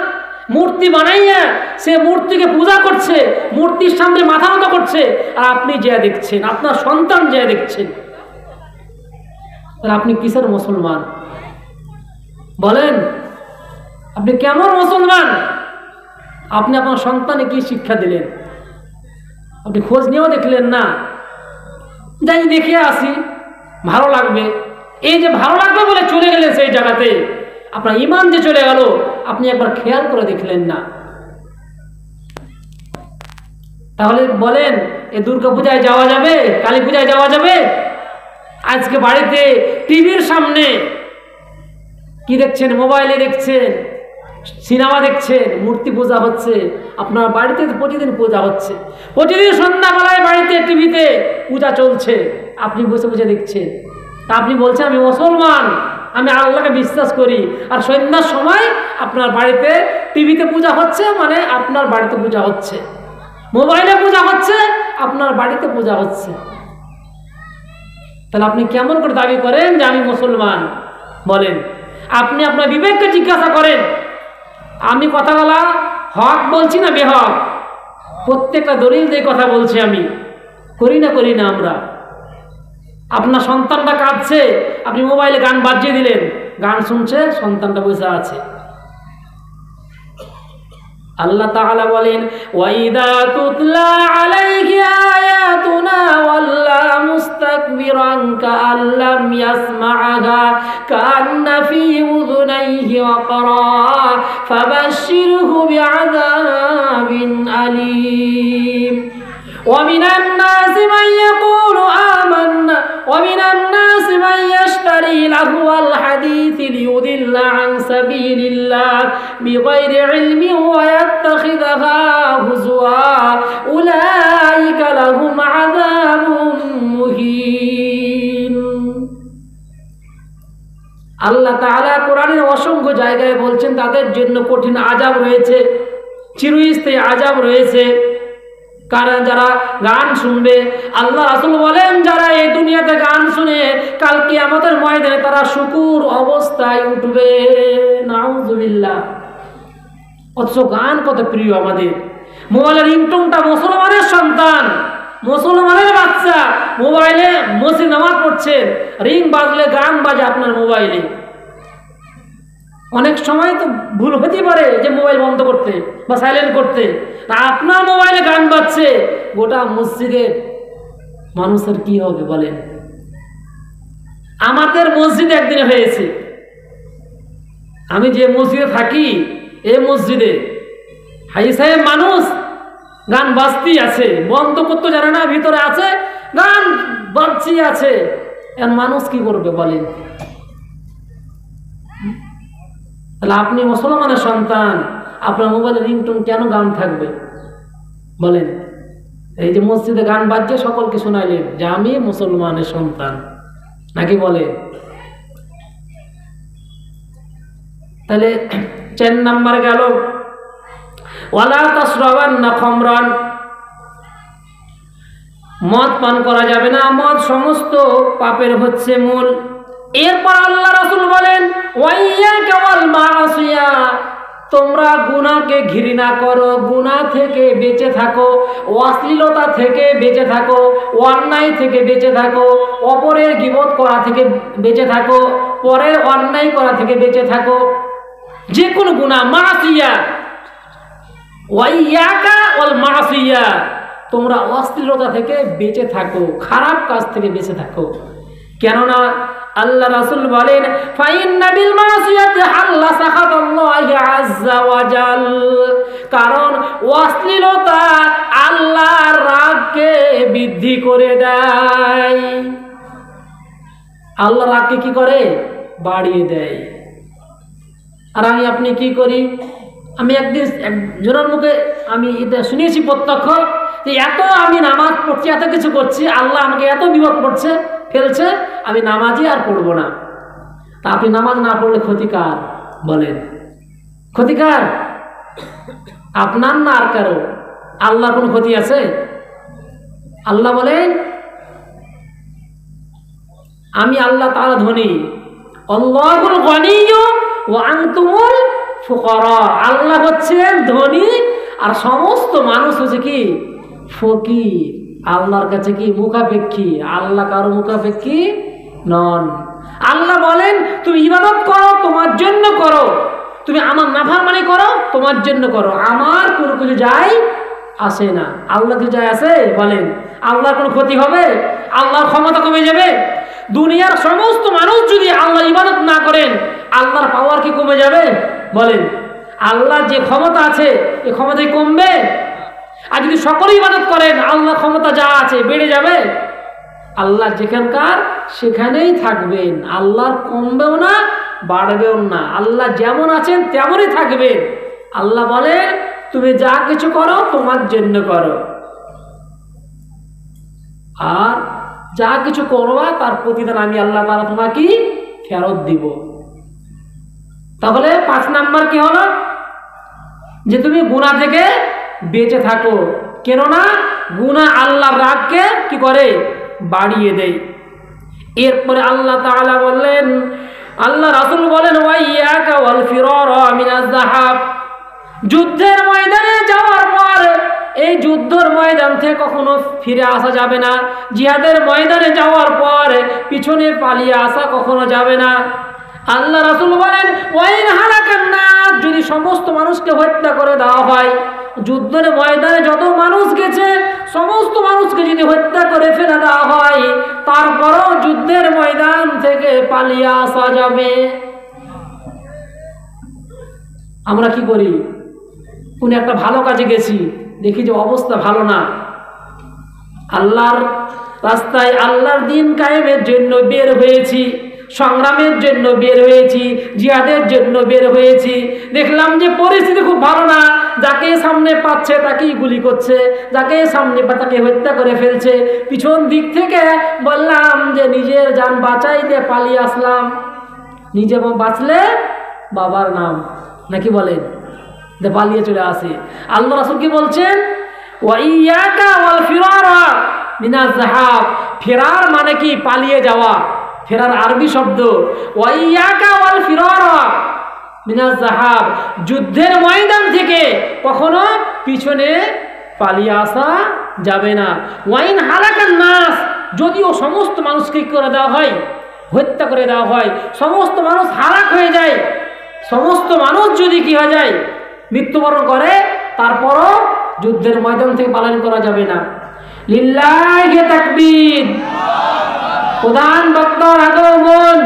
মূর্তি বানাইয়া সে মূর্তিকে পূজা করছে, মূর্তির সামনে মাথা নত করছে, আর আপনি যে দেখছেন, আপনার সন্তান যে দেখছেন। আপনি কিসের মুসলমান বলেন? আপনি কেমন মুসলমান? আপনি আপনার সন্তানে কি শিক্ষা দিলেন? আপনি খোঁজ নিয়েও দেখলেন না। যাই দেখে আসি, ভালো লাগবে, এই যে ভালো লাগবে বলে চলে গেলেন সেই জায়গাতে, আপনার ঈমান যে চলে গেল, আপনি একবার খেয়াল করে দেখলেন না। তাহলে বলেন এ দুর্গা পূজায় যাওয়া যাবে? কালী পূজায় যাওয়া যাবে? আজকে বাড়িতে টিভির সামনে কি দেখছেন? মোবাইলে দেখছেন, সিনেমা দেখছেন, মূর্তি পূজা হচ্ছে। আপনার বাড়িতে প্রতিদিন পূজা হচ্ছে, প্রতিদিন সন্ধ্যাবেলায় বাড়িতে টিভিতে পূজা চলছে, আপনি বসে বসে দেখছেন। আপনি বলছেন আমি মুসলমান, আমি আল্লাহকে বিশ্বাস করি, আর সন্ধ্যার সময় আপনার বাড়িতে টিভিতে পূজা হচ্ছে, মানে আপনার বাড়িতে পূজা হচ্ছে, মোবাইলে পূজা হচ্ছে, আপনার বাড়িতে পূজা হচ্ছে। তাহলে আপনি কেমন করে দাবি করেন যে আমি মুসলমান বলেন? আপনি আপনার বিবেককে জিজ্ঞাসা করেন। আমি কথা বলা হক বলছি না বেহক? প্রত্যেকটা দলিল দিয়ে কথা বলছি আমি। করি না আমরা? আপনার সন্তানটা কাঁদছে, আপনি মোবাইলে গান বাজিয়ে দিলেন, গান শুনছে, সন্তানটা বসে আছে। আল্লাহ তাআলা বলেন ওয়াইদা তুতলা আলাইহি আয়াত آياتنا ولا مستكبرا كأن لم يسمعها كأن في أذنيه وقرا فبشره بعذاب أليم ومن الناس من يقول آمنا ومن الناس من يشتري لهو الحديث ليضل عن سبيل الله بغير علم ويتخذها هزوا أولئك لهم عذاب مهين আল্লাহ তাআলা কোরআনের অসংখ্য জায়গায় বলছেন তাদের জন্য কঠিন আযাব রয়েছে, চিরস্থায়ী আযাব রয়েছে। কারণ যারা গান শুনবে, আল্লাহ রাসূল বলেন যারা এই দুনিয়াতে গান শুনে কাল কিয়ামতের ময়দানে তারা শুকুর অবস্থায় উঠবে। নাউযুবিল্লাহ। অথচ গান কত প্রিয় আমাদের। মোবাইলের রিংটোনটা মুসলমানের সন্তান, মুসলমানের বাচ্চা মোবাইলে মসজিদ নামাজ পড়ছেন, রিং বাজলে গান বাজে আপনার মোবাইলে। অনেক সময় তো ভুল হতে পারে যে মোবাইল বন্ধ করতে বা সাইলেন্ট করতে, আপনার মোবাইলে গান বাজছে, গোটা মসজিদের মানুষের কি হবে বলেন? আমাদের মসজিদে একদিন হয়েছে, আমি যে মসজিদে থাকি এই মসজিদে হাই সাহেব মানুষ গান বাজতেই আছে, বন্ধ করতে জানে না, ভিতরে আছে গান বাজতেই আছে। এখন মানুষ কি করবে বলেন? তাহলে আপনি মুসলমানের সন্তান, আপনার মোবাইলের রিংটোন কেন গান থাকবে বলেন? এই যে মসজিদে গান বাজছে সকলকে শোনাইলেন যে আমি মুসলমানের সন্তান, নাকি বলে? তাহলে 4 নাম্বার গেল ওয়ালা তাশরাবান্না খামরান, মদ পান করা যাবে না, মদ সমস্ত পাপের হচ্ছে মূল। এরপর আল্লাহ রাসূল বলেন ওয়াইয়াকা ওয়াল মাসিয়া, তোমরা গুনাহকে ঘৃণা করো, গুনাহ থেকে বেঁচে থাকো, অশ্লীলতা থেকে বেঁচে থাকো, অন্যায় থেকে বেঁচে থাকো, অপরের গীবত করা থেকে বেঁচে থাকো, পরের অন্যায় করা থেকে বেঁচে থাকো, যে কোনো গুনাহ মাসিয়া। ওয়াইয়াকা ওয়াল মাসিয়া, তোমরা অশ্লীলতা থেকে বেঁচে থাকো, খারাপ কাজ থেকে বেঁচে থাকো। কেননা আল্লাহ রাসূল বলেন ফাইন্না বিল মাসিয়াতি হাল্লা সাখাতুল্লাহি আযজা ওয়া জাল, কারণ অশ্লীলতা আল্লাহর রাগকে বৃদ্ধি করে দেয়। আল্লাহর রাগকে কি করে? বাড়িয়ে দেয়। আর আমি আপনি কি করি? আমি একদিন একজনের মুখে আমি এটা শুনেছি প্রত্যক্ষ, যে এত আমি নামাজ পড়ছি, এত কিছু করছি, আল্লাহ আমাকে এত বিপদ পড়ছে ফেলছে, আমি নামাজই আর পড়বো না। তা আপনি নামাজ না পড়লে ক্ষতিকার বলেন? ক্ষতিকার আপনার না আর কারো? আল্লাহর কোনো ক্ষতি আছে? আল্লাহ বলেন আমি আল্লাহ তাআলা ধনী, আল্লাহুল গনিয়্যু ওয়া আনতুমুল ফুকারা, আল্লাহ হচ্ছেন ধনী আর সমস্ত মানুষ হচ্ছে কি ফকির। আল্লাহর কাছে কি মুখাপেক্ষী? আল্লাহ কারো মুখাপেক্ষী নন। আল্লাহ বলেন তুমি ইবাদত করো তোমার জন্য করো, তুমি আমার নাফরমানি করো তোমার জন্য করো, আমার কোনো কিছু যায় আসে না। আল্লাহ কিছু যায় আসে বলেন? আল্লাহর কোনো ক্ষতি হবে? আল্লাহর ক্ষমতা কমে যাবে? দুনিয়ার সমস্ত মানুষ যদি আল্লাহ ইবাদত না করেন আল্লাহর পাওয়ার কি কমে যাবে বলেন? আল্লাহর যে ক্ষমতা আছে এই ক্ষমতাই কমবে? আর যদি সকলেই ইবাদত করেন আল্লাহর ক্ষমতা যা আছে বেড়ে যাবে? আল্লাহ যেখানকার সেখানেই থাকবেন, আল্লাহর কমবেও না বাড়বেও না, আল্লাহ যেমন আছেন তেমনই থাকবেন। আল্লাহ বলেন তুমি যা কিছু করো তোমার জন্য করো, আর যা কিছু করবা তার প্রতিদান আমি আল্লাহ তাআলা তোমাকে ফেরত দিব। তাহলে 5 নাম্বার কি হলো? যে তুমি গুনাহ থেকে বেঁচে থাকো, কেননা গুনাহ আল্লাহর রাগকে কি করে? বাড়িয়ে দেয়। এরপরে আল্লাহ তাআলা বললেন, আল্লাহ রাসূল বলেন ওয়াইয়াকা ওয়াল ফিরারা মিনাজ যাহাব, যুদ্ধের ময়দানে যাওয়ার পর এই যুদ্ধের ময়দান থেকে কখনো ফিরে আসা যাবে না, জিহাদের ময়দানে যাওয়ার পর পিছনে পালিয়ে আসা কখনো যাবে না। আল্লাহ রাসূল বলেন ওয়াইন হালাকান নাস, যদি সমস্ত মানুষকে হত্যা করে দেওয়া হয়, যুদ্ধের ময়দানে যত মানুষ গেছে সমস্ত মানুষকে যদি হত্যা করে ফেলে দেওয়া হয়, তারপরও যুদ্ধের ময়দান থেকে পালিয়ে আসা যাবে। আমরা কি করি? কোন একটা ভালো কাজে গেছি, দেখি যে অবস্থা ভালো না, আল্লাহর রাস্তায় আল্লাহর দিন কায়েমের জন্য বের হয়েছি, সংগ্রামের জন্য বের হয়েছি, জিহাদের জন্য বের হয়েছি, দেখলাম যে পরিস্থিতি খুব ভালো না, যাকে সামনে পাচ্ছে তাকেই গুলি করছে, যাকে সামনে তাকে হত্যা করে ফেলছে। পিছন দিক থেকে বললাম যে নিজের জান বাঁচাইতে পালিয়ে আসলাম। নিজে বাঁচলে বাবার নাম, নাকি বলেন? পালিয়ে চলে আসে। আল্লাহ রাসূল কি বলছেন? ওয়াইয়াকা ওয়াল ফিরারা মিনাজ যাহাব। ফেরার মানে কি? পালিয়ে যাওয়া। ফেরার আরবি শব্দ ওয়াইয়াকা ওয়াল ফিরারা মিনাজ যাহাব। যুদ্ধের ময়দান থেকে কখনো পিছনে পালিয়ে আসা যাবে না। ওয়াইন হালাকান নাস, যদিও সমস্ত মানুষকে করে দেওয়া হয়, হত্যা করে দেওয়া হয়, সমস্ত মানুষ হালাক হয়ে যায়, সমস্ত মানুষ যদি কি হয়ে যায়, মৃত্যুবরণ করে, তারপরও যুদ্ধের ময়দান থেকে পালন করা যাবে না। লিল্লাহি তাকবীর। প্রধান বক্তার আগমন,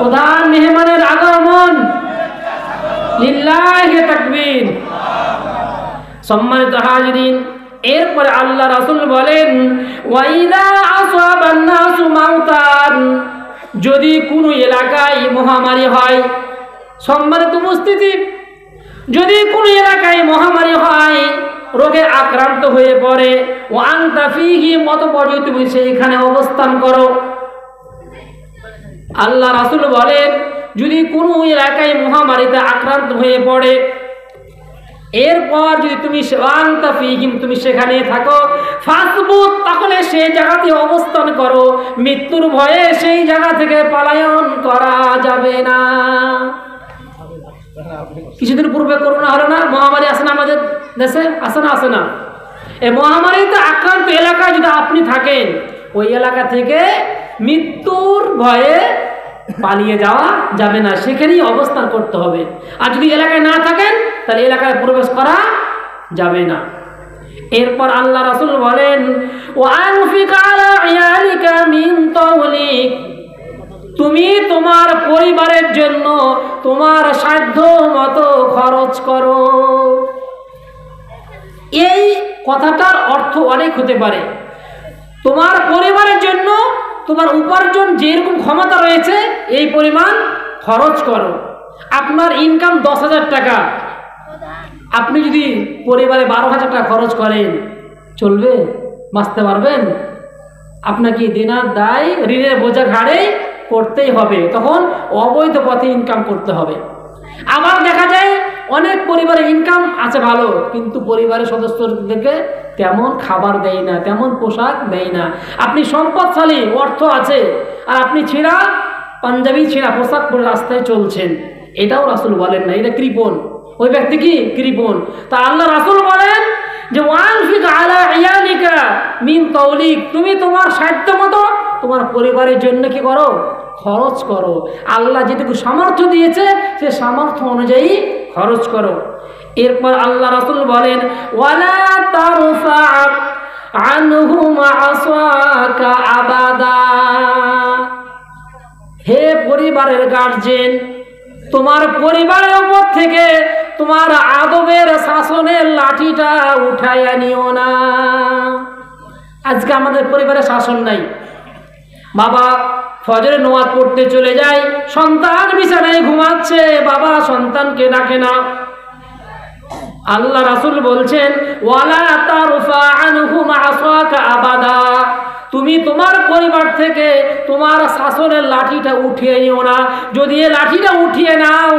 প্রধান মেহমানের আগমন, লিল্লাহি তাকবীর। সম্মানিত হাজিরিন, এরপরে আল্লাহ রাসূল বলেন ওয়াইদা আসাবান নাসু মাউতান, যদি কোনো এলাকায় মহামারী হয়, সম্মানিত উপস্থিতি, যদি কোনো এলাকায় মহামারী হয়, রোগে আক্রান্ত হয়ে পড়ে, ও আনতা ফীহি, অতঃপর তুমি সেইখানে অবস্থান করো। আল্লাহ রাসূল বলেন যদি কোনো এলাকায় মহামারীতে আক্রান্ত হয়ে পড়ে, এরপর যদি তুমি আনতা ফীহি, তুমি সেখানে থাকো, ফাসবুত, তাহলে সেই জায়গাতে অবস্থান করো, মৃত্যুর ভয়ে সেই জায়গা থেকে পলায়ন করা যাবে না। কিছুদিন পূর্বে করোনা হলো না, মহামারী আসে না আমাদের দেশে, আসে না? আসে না? এই মহামারীতে আক্রান্ত এলাকায় যদি আপনি থাকেন, ওই এলাকা থেকে মৃত্যুর ভয়ে পালিয়ে যাওয়া যাবে না, সেখানেই অবস্থান করতে হবে। আর যদি এলাকায় না থাকেন, তাহলে এলাকায় প্রবেশ করা যাবে না। এরপর আল্লাহ রাসূল বলেন ওয়ানফিক আলা ইয়ালিকা মিন তাওলিক, তুমি তোমার পরিবারের জন্য তোমার সাধ্য মতো খরচ করো। এই কথাটার অর্থ অনেক হতে পারে। তোমার পরিবারের জন্য তোমার উপার্জন যেরকম ক্ষমতা রয়েছে এই পরিমাণ খরচ করো। আপনার ইনকাম 10,000 টাকা, আপনি যদি পরিবারে 12,000 টাকা খরচ করেন, চলবে? বাঁচতে পারবেন? আপনাকে দিনার দায় ঋণের বোঝা ঘাড়ে করতেই হবে, তখন অবৈধ পথে ইনকাম করতে হবে। আবার দেখা যায় অনেক পরিবারে ইনকাম আছে ভালো, কিন্তু পরিবারের সদস্যদেরকে তেমন খাবার দেয় না, তেমন পোশাক দেয় না। আপনি সম্পদশালী, অর্থ আছে, আর আপনি ছেঁড়া পাঞ্জাবি, ছেঁড়া পোশাক পরে রাস্তায় চলছেন, এটাও রাসূল বলেন না, এটা কৃপণ। ওই ব্যক্তি কি কৃপণ। তা আল্লাহ রাসূল বলেন যে ওয়ানফিক আলা ইয়ালিকা মিন তাওলিক, তুমি তোমার সাধ্য মতো তোমার পরিবারের জন্য কি করো? খরচ করো। আল্লাহ যেটুকু সামর্থ্য দিয়েছে সে সামর্থ্য অনুযায়ী খরচ করো। এরপর আল্লাহ রাসূল বলেন ওয়ালা তারফা আনহুম আসাকা আবাদা, হে পরিবারের গার্জিয়ান, তোমার পরিবারের উপর থেকে তোমার আদবের শাসনের লাঠিটা উঠাইয়া নিও না। আজকে আমাদের পরিবারে শাসন নাই। বাবা ফজরে নামাজ পড়তে চলে যায়, সন্তান বিছানায় ঘুমাচ্ছে, বাবা সন্তানকে ডাকে না। আল্লাহ রাসূল বলছেন ওয়ালা তারফা আনহুম আসাকা আবাদা, তুমি তোমার পরিবার থেকে তোমার শাসনের লাঠিটা উঠিয়ে নিও না। যদি এই লাঠিটা উঠিয়ে নাও,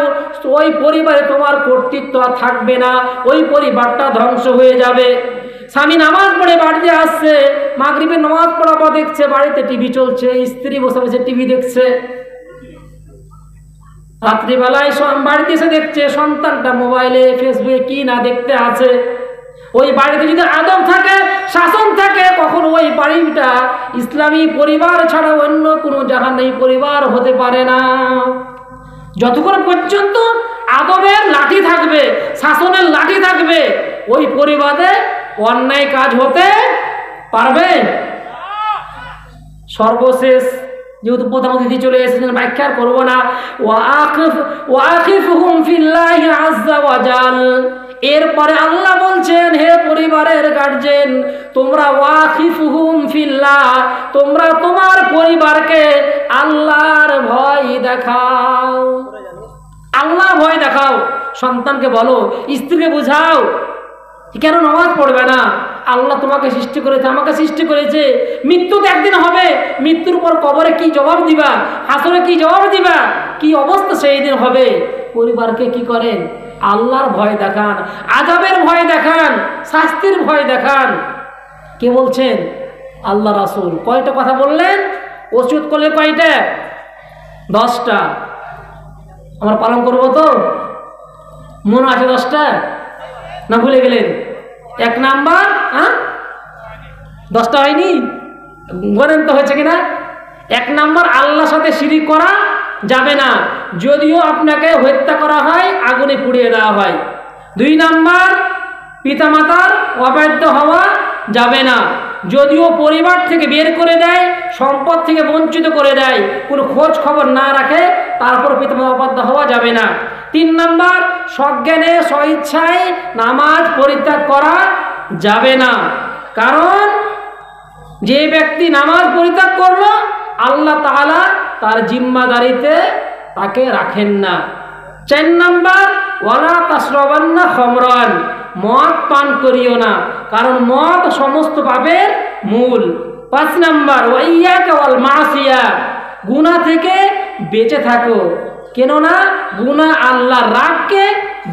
ওই পরিবারে তোমার কর্তৃত্ব থাকবে না, ওই পরিবারটা ধ্বংস হয়ে যাবে। স্বামী নামাজ পড়ে বাড়িতে আসছে, মাগরিবের নামাজ পড়া পর দেখছে বাড়িতে টিভি চলছে, স্ত্রী বসে বসে টিভি দেখছে। রাত্রিবেলায় বাড়িতে এসে দেখছে সন্তানটা মোবাইলে ফেসবুকে কি না দেখতে আছে। ওই বাড়িতে যদি আদব থাকে, শাসন থাকে, কখনো ওই বাড়িটা ইসলামী পরিবার ছাড়া অন্য কোনো জাহান্নামী পরিবার হতে পারে না। যতক্ষণ পর্যন্ত আদবের লাঠি থাকবে, শাসনের লাঠি থাকবে, ওই পরিবারে অন্যায় কাজ হতে পারবে। সর্বশেষ যেহেতু প্রথম অতিথি চলে এসেছেন, ব্যাখ্যা করবো না। ওয়াকিফহুম ফিল্লাহি আযজা ওয়া জাল। এরপরে আল্লাহ বলছেন, হে পরিবারের গার্জেন, তোমরা ওয়াকিফহুম ফিল্লাহ, তোমরা তোমার পরিবারকে আল্লাহর ভয় দেখাও। আল্লাহ ভয় দেখাও। সন্তানকে বলো, স্ত্রীকে বুঝাও, কেন নামাজ পড়বে না? আল্লাহ তোমাকে সৃষ্টি করেছে, আমাকে সৃষ্টি করেছে। মৃত্যু তো একদিন হবে, মৃত্যুর পর কবরে কি জবাব দিবা, হাসরে কি জবাব দিবা, কি অবস্থা সেই দিন হবে। পরিবারকে কি করেন? আল্লাহর ভয় দেখান, আযাবের ভয় দেখান, শাস্তির ভয় দেখান। কে বলছেন? আল্লাহ রাসূল। কয়টা কথা বললেন? ওসিয়ত করলে কয়টা? 10টা। আমরা পালন করবো তো? মনে আছে 10টা না ভুলে গেলেন? 1 নাম্বার, 10টা হয়নি? বলেন তো হয়েছে কিনা? 1 নাম্বার, আল্লাহর সাথে শিরিক করা যাবে না, যদিও আপনাকে হত্যা করা হয়, আগুনে পুড়িয়ে দেওয়া হয়। 2 নাম্বার, পিতামাতার অবাধ্য হওয়া যাবে না, যদিও পরিবার থেকে বের করে দেয়, সম্পদ থেকে বঞ্চিত করে দেয়, কোনো খোঁজ খবর না রাখে, তারপর পিতামাতার অবাধ্য হওয়া যাবে না। 3 নাম্বার, সজ্ঞানে স্বইচ্ছায় নামাজ পরিত্যাগ করা যাবে না, কারণ যে ব্যক্তি নামাজ পরিত্যাগ করলো, আল্লাহ তাআলা তার জিম্মাদারিতে তাকে রাখেন না। 4 নাম্বার, ওয়ালা তাশরাবান্না খামরান, মদ পান করিও না, কারণ মদ সমস্ত পাপের মূল। 5 নাম্বার, ওয়াইয়াকা ওয়াল মাসিয়া, গুনাহ থেকে বেঁচে থাকো, কেননা গুনাহ আল্লাহর রাগকে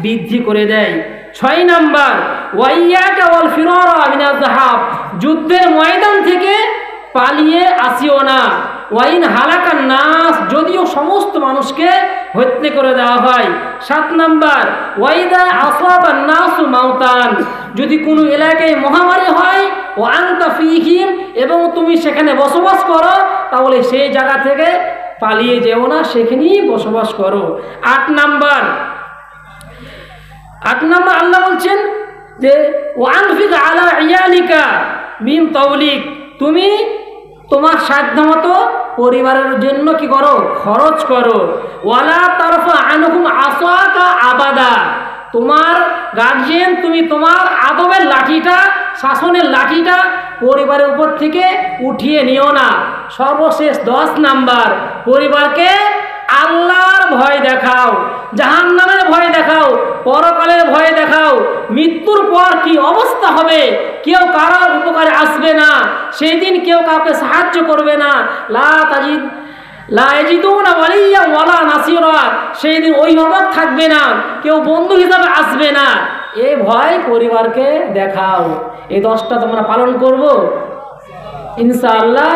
বৃদ্ধি করে দেয়। 6 নাম্বার, ওয়াইয়াকা ওয়াল ফিরারা মিনাজ যাহাব, যুদ্ধের ময়দান থেকে পালিয়ে আসিও না। ওয়াইন হালাকান নাস, যদিও সমস্ত মানুষকে হত্যা করে দেওয়া হয়। 7 নাম্বার, ওয়াইদা আসাবান নাসু মাউতান, যদি কোনো এলাকায় মহামারী হয়, ও আনতা ফীহিম, এবং তুমি সেখানে বসবাস করো, তাহলে সেই জায়গা থেকে পালিয়ে যেও না, সেখানেই বসবাস করো। 8 নাম্বার আল্লাহ বলছেন যে ওয়ানফিক আলা ইয়ালিকা মিন তাওলিক, তুমি তোমার সাধ্যমতো পরিবারের জন্য কি করো? খরচ করো। ওয়ালা তারফা আনহুম আসাকা আবাদা, তোমার গার্জিয়ান, তুমি তোমার আদবের লাঠিটা, শাসনের লাঠিটা পরিবারের উপর থেকে উঠিয়ে নিও না। সর্বশেষ 10 নাম্বার, পরিবারকে আল্লাহর ভয় দেখাও, জাহান্নামের ভয় দেখাও, পরকালের ভয় দেখাও, মৃত্যুর পর কি অবস্থা হবে, কেউ কারোর উপকারে আসবে না, সেই দিন কেউ কাউকে সাহায্য করবে না। লা ইয়াজিদুনা ওয়ালিয়া ওয়ালা নাসিরা, সেই দিন অভিভাবক থাকবে না, কেউ বন্ধু হিসাবে আসবে না। এই ভয় পরিবারকে দেখাও। এই 10টা তোমরা পালন করবো ইনশাআল্লাহ।